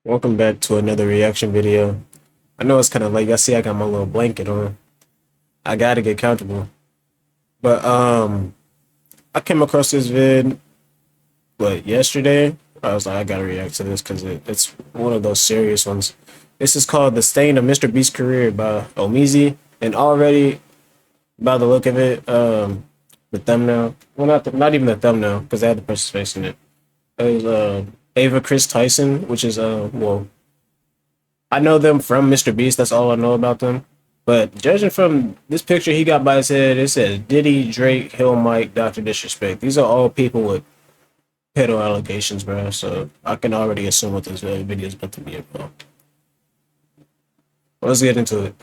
Welcome back to another reaction video. I know it's kind of late. I see I got my little blanket on. I gotta get comfortable. But I came across this vid, yesterday. I was like, I gotta react to this because it's one of those serious ones. This is called "The Stain of Mr. Beast's Career" by Omizi, and already by the look of it, the thumbnail. Well, not even the thumbnail because they had the person's face in it. It was Ava Chris Tyson, which is I know them from Mr. Beast. That's all I know about them. But judging from this picture he got by his head, it says Diddy, Drake, Hill Mike, Dr. Disrespect. These are all people with pedo allegations, bro. So I can already assume what this video is meant to be about. Let's get into it.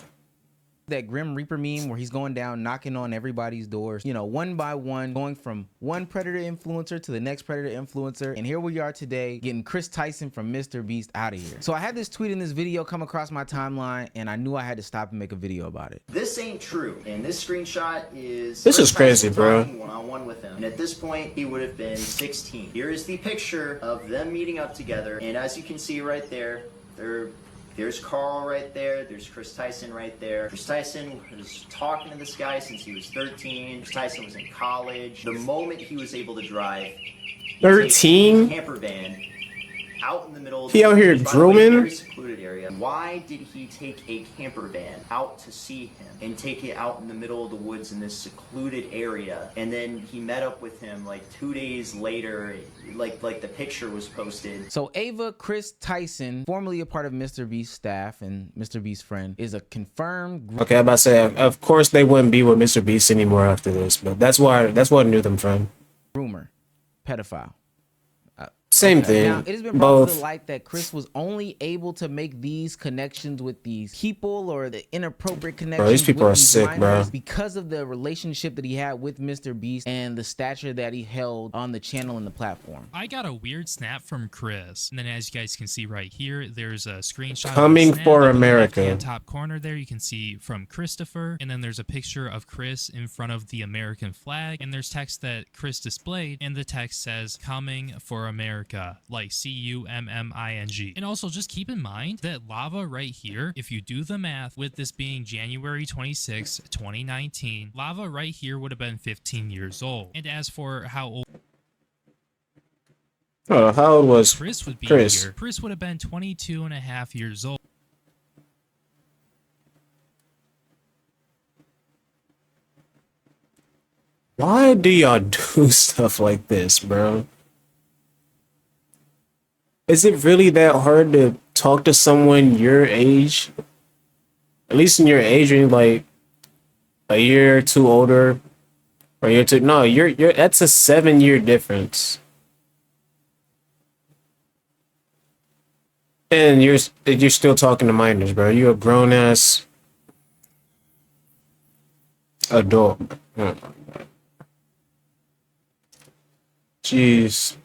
That Grim Reaper meme where he's going down knocking on everybody's doors, you know, one by one, going from one predator influencer to the next predator influencer. And here we are today getting Chris Tyson from Mr. Beast out of here. So I had this tweet in this video come across my timeline and I knew I had to stop and make a video about it. This ain't true. And this screenshot is crazy, bro. One-on-one with him. And at this point, he would have been 16. Here is the picture of them meeting up together. And as you can see right there, there's Carl right there. There's Chris Tyson right there. Chris Tyson was talking to this guy since he was 13. Chris Tyson was in college. The moment he was able to drive, 13? Camper van out in the middle of he out here grooming? very secluded area. Why did he take a camper van out to see him and take it out in the middle of the woods in this secluded area? And then he met up with him like 2 days later, like the picture was posted. So Ava Chris Tyson, formerly a part of Mr. Beast's staff and Mr. Beast's friend, is a confirmed. Okay, I'm about to say, of course they wouldn't be with Mr. Beast anymore after this, but that's what I knew them from. Groomer, pedophile. Same thing. Now, it has been brought to the light that Chris was only able to make these connections with these people, or the inappropriate connections. Bro, these people are sick, bro. Because of the relationship that he had with Mr. Beast and the stature that he held on the channel and the platform. I got a weird snap from Chris, and then as you guys can see right here, there's a screenshot Coming of for in the America. left-hand top corner there, you can see from Christopher, and then there's a picture of Chris in front of the American flag, and there's text that Chris displayed, and the text says "Coming for America," like C-U-M-M-I-N-G. And also just keep in mind that Lava right here, if you do the math, with this being January 26, 2019, Lava right here would have been 15 years old. And as for how old how old was Chris would be Chris? here, Chris would have been 22 and a half years old. Why do y'all do stuff like this, bro? Is it really that hard to talk to someone your age? At least in your age, you're like a year or two older, or you're two. No, you're that's a 7-year difference, and you're still talking to minors, bro. You're a grown ass adult. Jeez.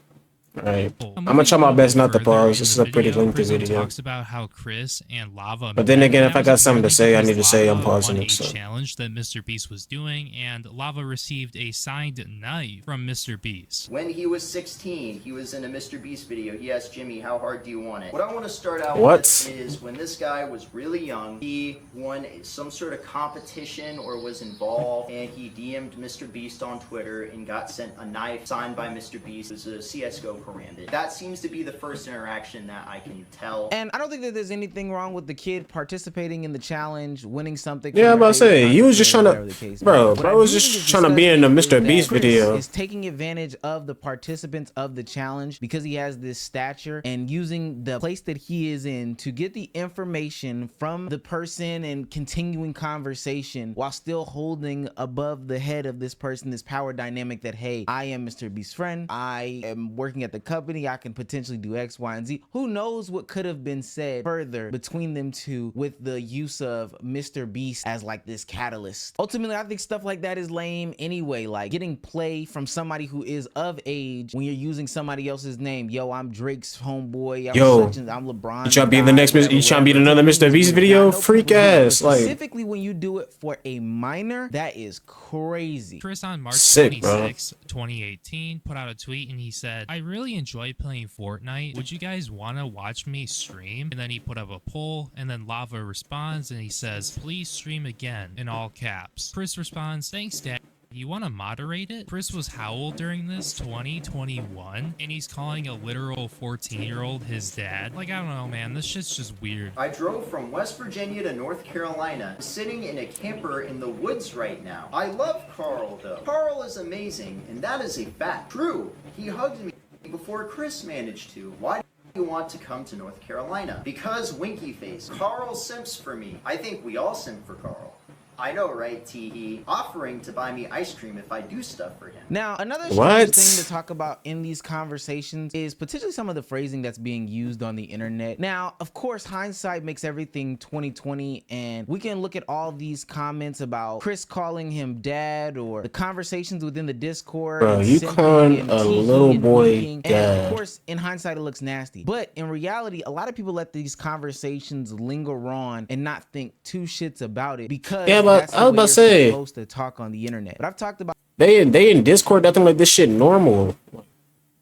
Right. I'm gonna try my best not to pause. This is a pretty lengthy video. Talks about how Chris and Lava. But then again, if I got something to say, I need to say I'm pausing it. So. Challenge that Mr. Beast was doing, and Lava received a signed knife from Mr. Beast. When he was 16, he was in a Mr. Beast video. He asked Jimmy, "How hard do you want it?" What I want to start out with is when this guy was really young, he won some sort of competition or was involved, and he DM'd Mr. Beast on Twitter and got sent a knife signed by Mr. Beast. It was a CSGO Karambit. That seems to be the first interaction that I can tell. And I don't think that there's anything wrong with the kid participating in the challenge, winning something. Yeah, I'm about to say, you was just trying to, bro was just trying to be in the Mr. Beast video. Is taking advantage of the participants of the challenge because he has this stature and using the place that he is in to get the information from the person and continuing conversation while still holding above the head of this person this power dynamic that, hey, I am Mr. Beast's friend. I am working at the company. I can potentially do X, Y, and Z. Who knows what could have been said further between them two with the use of Mr. Beast as like this catalyst. Ultimately, I think stuff like that is lame anyway. Like getting play from somebody who is of age when you're using somebody else's name. Yo, I'm Drake's homeboy. I'm LeBron. You trying to be the next? You trying to be another Mr. Beast video? Freak ass. Like specifically when you do it for a minor, that is crazy. Chris on March Sick, 26, 2018, put out a tweet and he said, "I really really enjoy playing Fortnite. Would you guys want to watch me stream? And then he put up a poll, and then Lava responds and he says, please stream again, in all caps. Chris responds, thanks, Dad. You want to moderate it? Chris was how old during this? 2021? And he's calling a literal 14-year-old his dad? Like, I don't know, man. This shit's just weird. I drove from West Virginia to North Carolina, sitting in a camper in the woods right now. I love Carl, though. Carl is amazing, and that is a fact. True, he hugged me before Chris managed to. Why do you want to come to North Carolina? Because winky face. Carl simps for me. I think we all simp for Carl. I know, right, Teehee? Offering to buy me ice cream if I do stuff for him. Now, another strange thing to talk about in these conversations is potentially some of the phrasing that's being used on the internet. Now, of course, hindsight makes everything 2020, and we can look at all these comments about Chris calling him dad, or the conversations within the Discord. Bro, you calling a little boy dad. And of course, in hindsight, it looks nasty. But in reality, a lot of people let these conversations linger on and not think two shits about it, because that's I was about to say, supposed to talk on the internet. But I've talked about they in Discord acting like this shit normal.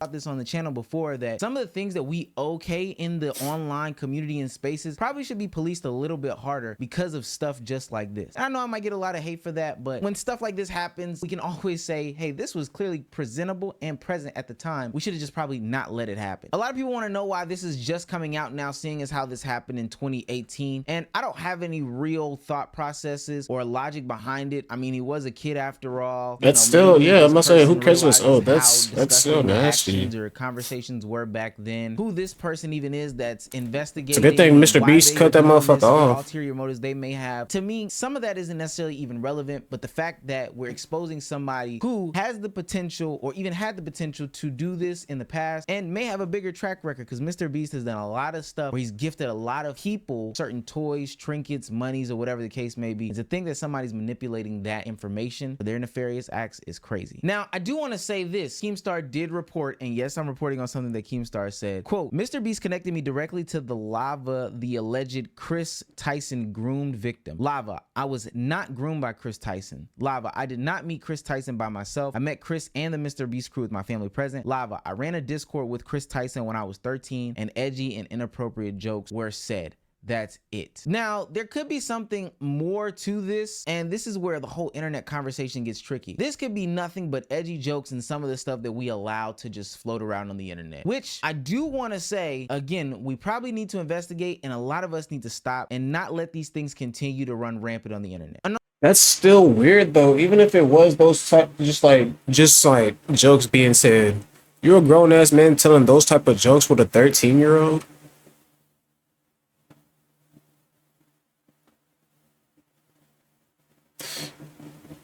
this on the channel before, that some of the things that we okay in the online community and spaces probably should be policed a little bit harder because of stuff just like this. I know I might get a lot of hate for that, but when stuff like this happens, we can always say, hey, this was clearly presentable and present at the time. We should have just probably not let it happen. A lot of people want to know why this is just coming out now, seeing as how this happened in 2018, and I don't have any real thought processes or logic behind it. I mean, he was a kid after all. That's still, yeah, I'm not saying who cares what's, oh, that's still nasty. Or conversations were back then, who this person even is that's investigating. It's a good thing Mr. Beast cut that motherfucker off. Ulterior motives they may have. To me, some of that isn't necessarily even relevant, but the fact that we're exposing somebody who has the potential, or even had the potential, to do this in the past and may have a bigger track record, because Mr. Beast has done a lot of stuff where he's gifted a lot of people certain toys, trinkets, monies, or whatever the case may be. And to think that somebody's manipulating that information for their nefarious acts is crazy. Now, I do want to say this. Keemstar did report, and yes, I'm reporting on something that Keemstar said. Quote, Mr. Beast connected me directly to the Lava, the alleged Chris Tyson groomed victim. Lava, I was not groomed by Chris Tyson. Lava, I did not meet Chris Tyson by myself. I met Chris and the Mr. Beast crew with my family present. Lava, I ran a Discord with Chris Tyson when I was 13, and edgy and inappropriate jokes were said. That's it. Now, there could be something more to this, and this is where the whole internet conversation gets tricky. This could be nothing but edgy jokes and some of the stuff that we allow to just float around on the internet, which I do want to say, again, we probably need to investigate, and a lot of us need to stop and not let these things continue to run rampant on the internet. That's still weird though, even if it was those type, just like jokes being said. You're a grown-ass man telling those type of jokes with a 13-year-old?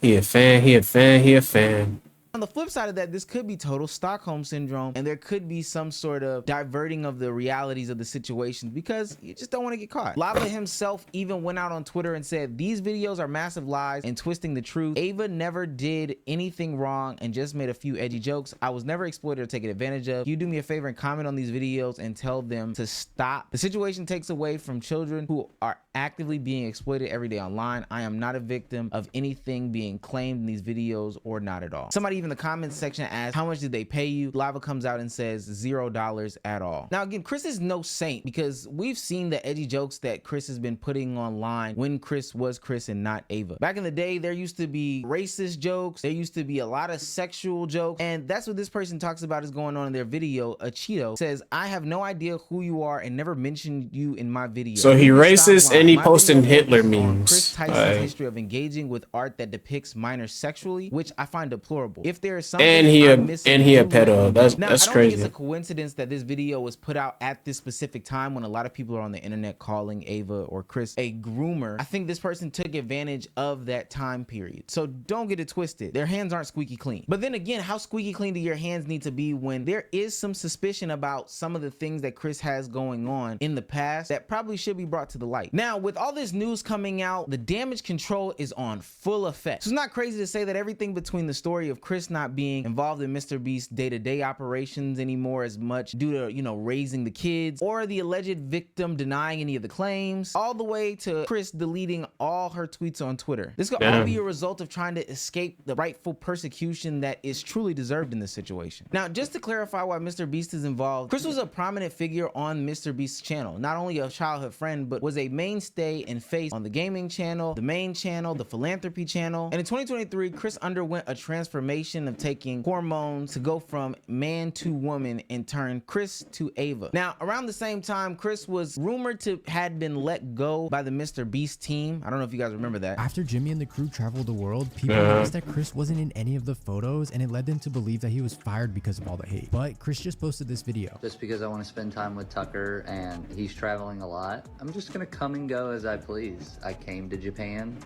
He a fan. On the flip side of that, this could be total Stockholm syndrome, and there could be some sort of diverting of the realities of the situations because you just don't want to get caught. Lava himself even went out on Twitter and said, these videos are massive lies and twisting the truth. Ava never did anything wrong and just made a few edgy jokes. I was never exploited or taken advantage of. You do me a favor and comment on these videos and tell them to stop. The situation takes away from children who are actively being exploited every day online. I am not a victim of anything being claimed in these videos, or not at all. Somebody even in the comments section asks, how much did they pay you? Lava comes out and says $0 at all. Now again, Chris is no saint, because we've seen the edgy jokes that Chris has been putting online when Chris was Chris and not Ava. Back in the day, there used to be racist jokes, there used to be a lot of sexual jokes, and that's what this person talks about is going on in their video. A Cheeto says, I have no idea who you are and never mentioned you in my video. So he racist and he posting Hitler memes. Chris Tyson's history of engaging with art that depicts minors sexually, which I find deplorable. If there is something and he a pedo. That's I don't crazy. think it's a coincidence that this video was put out at this specific time when a lot of people are on the internet calling Ava or Chris a groomer. I think this person took advantage of that time period. So don't get it twisted. Their hands aren't squeaky clean. But then again, how squeaky clean do your hands need to be when there is some suspicion about some of the things that Chris has going on in the past that probably should be brought to the light? Now, with all this news coming out, the damage control is on full effect. So it's not crazy to say that everything between the story of Chris Chris not being involved in Mr. Beast's day-to-day operations anymore as much due to, you know, raising the kids, or the alleged victim denying any of the claims, all the way to Chris deleting all her tweets on Twitter. This could all be a result of trying to escape the rightful persecution that is truly deserved in this situation. Now, just to clarify why Mr. Beast is involved, Chris was a prominent figure on Mr. Beast's channel, not only a childhood friend, but was a mainstay and face on the gaming channel, the main channel, the philanthropy channel. And in 2023, Chris underwent a transformation of taking hormones to go from man to woman and turn Chris to Ava. Now, around the same time, Chris was rumored to had been let go by the Mr. Beast team. I don't know if you guys remember that. After Jimmy and the crew traveled the world, people noticed that Chris wasn't in any of the photos, and it led them to believe that he was fired because of all the hate. But Chris just posted this video. Just because I want to spend time with Tucker and he's traveling a lot, I'm just gonna come and go as I please. I came to Japan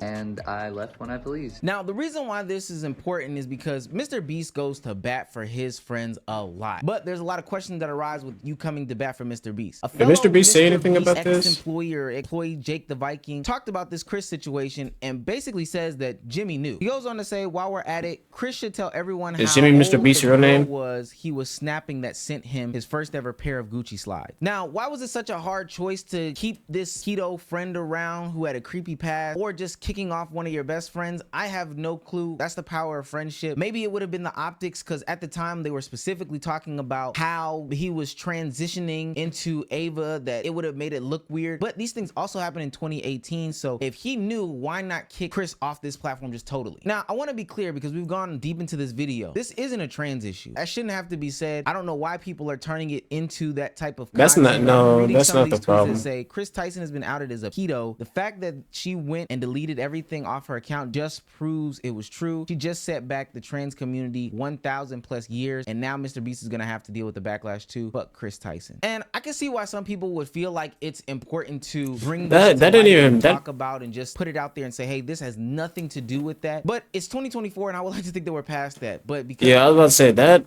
and I left when I pleased. Now, the reason why this is important is because Mr. Beast goes to bat for his friends a lot, but there's a lot of questions that arise with you coming to bat for Mr. Beast. Did Mr. Beast say anything about this? Employee Jake the Viking talked about this Chris situation and basically says that Jimmy knew. He goes on to say, while we're at it, Chris should tell everyone how Jimmy Mr. Beast your name? He was snapping that sent him his first ever pair of Gucci slides. Now, why was it such a hard choice to keep this keto friend around who had a creepy past, or just kicking off one of your best friends? I have no clue. That's the power of friendship. Maybe it would have been the optics, because at the time they were specifically talking about how he was transitioning into Ava, that it would have made it look weird. But these things also happened in 2018, so if he knew, why not kick Chris off this platform just totally? Now, I want to be clear, because we've gone deep into this video. This isn't a trans issue. That shouldn't have to be said. I don't know why people are turning it into that type of That's content. that's not the problem. Say Chris Tyson has been outed as a pedo. The fact that she went and deleted everything off her account just proves it was true. She just set back the trans community 1,000 plus years, and now Mr. Beast is gonna have to deal with the backlash too. But Chris Tyson, and I can see why some people would feel like it's important to bring this talk about and just put it out there and say, hey, this has nothing to do with that. But it's 2024, and I would like to think that we're past that. But because I was about to say that,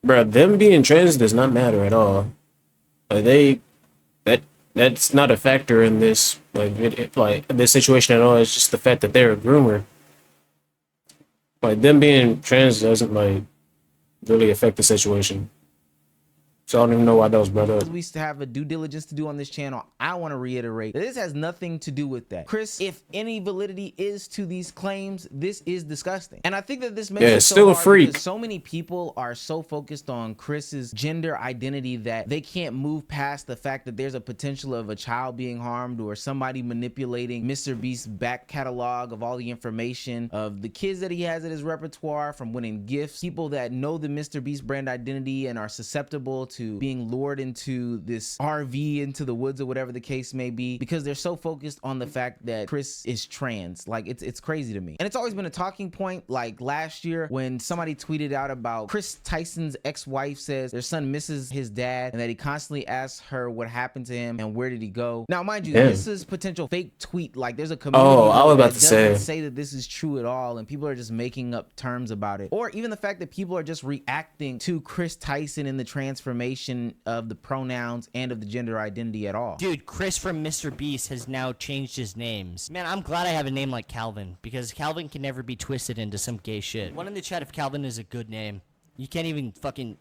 bro, them being trans does not matter at all. That's not a factor in this this situation at all. It's just the fact that they're a groomer. Like, them being trans doesn't really affect the situation. So I don't even know why that was brought up. We used to have a due diligence to do on this channel. I want to reiterate that this has nothing to do with that. Chris, if any validity is to these claims, this is disgusting. And I think that this makes it so still a hard freak. because so many people are so focused on Chris's gender identity that they can't move past the fact that there's a potential of a child being harmed or somebody manipulating Mr. Beast's back catalog of all the information of the kids that he has at his repertoire from winning gifts, people that know the Mr. Beast brand identity and are susceptible to being lured into this RV into the woods or whatever the case may be, because they're so focused on the fact that Chris is trans. Like, it's crazy to me. And it's always been a talking point. Like last year when somebody tweeted out about Chris Tyson's ex-wife says their son misses his dad and that he constantly asks her what happened to him and where did he go. Now, mind you, this is potential fake tweet. Like, there's a community I was about to say that this is true at all, and people are just making up terms about it. Or even the fact that people are just reacting to Chris Tyson in the transformation of the pronouns and of the gender identity at all. Dude, Chris from Mr. Beast has now changed his names. Man, I'm glad I have a name like Calvin, because Calvin can never be twisted into some gay shit. One in the chat if Calvin is a good name. You can't even fucking...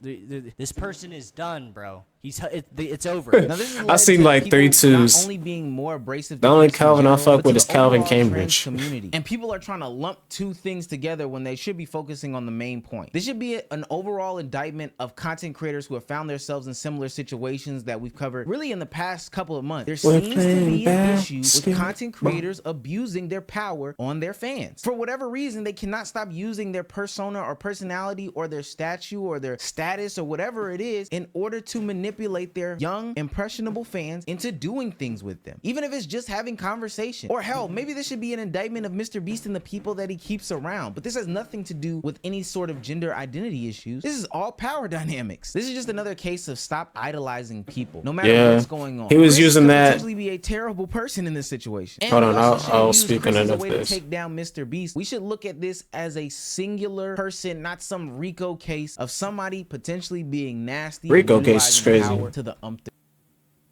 This person is done, bro. It's over. Now, this I seen like 3 twos. Not only being more abrasive. The only Calvin I fuck with is Calvin Cambridge. Community. And people are trying to lump two things together when they should be focusing on the main point. This should be an overall indictment of content creators who have found themselves in similar situations that we've covered really in the past couple of months. There seems to be an issue with content creators abusing their power on their fans. For whatever reason, they cannot stop using their persona or personality or their statue or their status or whatever it is in order to manipulate their young, impressionable fans into doing things with them, even if it's just having conversation. Or hell, maybe this should be an indictment of Mr. Beast and the people that he keeps around. But this has nothing to do with any sort of gender identity issues. This is all power dynamics. This is just another case of stop idolizing people, no matter what's going on. He was using that. Potentially be a terrible person in this situation. And hold on, I'll speak on it. that. To take down Mr. Beast, we should look at this as a singular person, not some RICO case of somebody potentially being nasty. RICO case is crazy. To the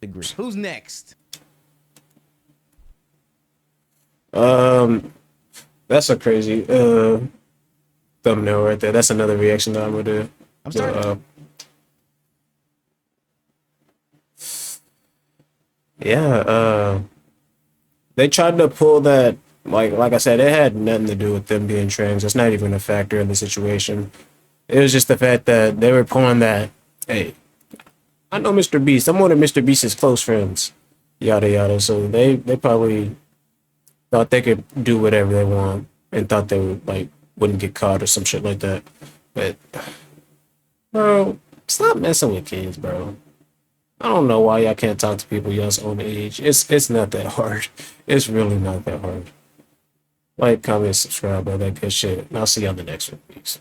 degree. Who's next? That's a crazy. thumbnail right there. That's another reaction that I'm gonna do. I'm sorry. Yeah, they tried to pull that, like I said, it had nothing to do with them being trans. It's not even a factor in the situation. It was just the fact that they were pulling that, hey, I know Mr. Beast. I'm one of Mr. Beast's close friends. Yada yada. So they probably thought they could do whatever they want and thought they would wouldn't get caught or some shit like that. But bro, stop messing with kids, bro. I don't know why y'all can't talk to people y'all's own age. It's not that hard. It's really not that hard. Like, comment, subscribe, all that good shit. And I'll see you on the next one. Peace.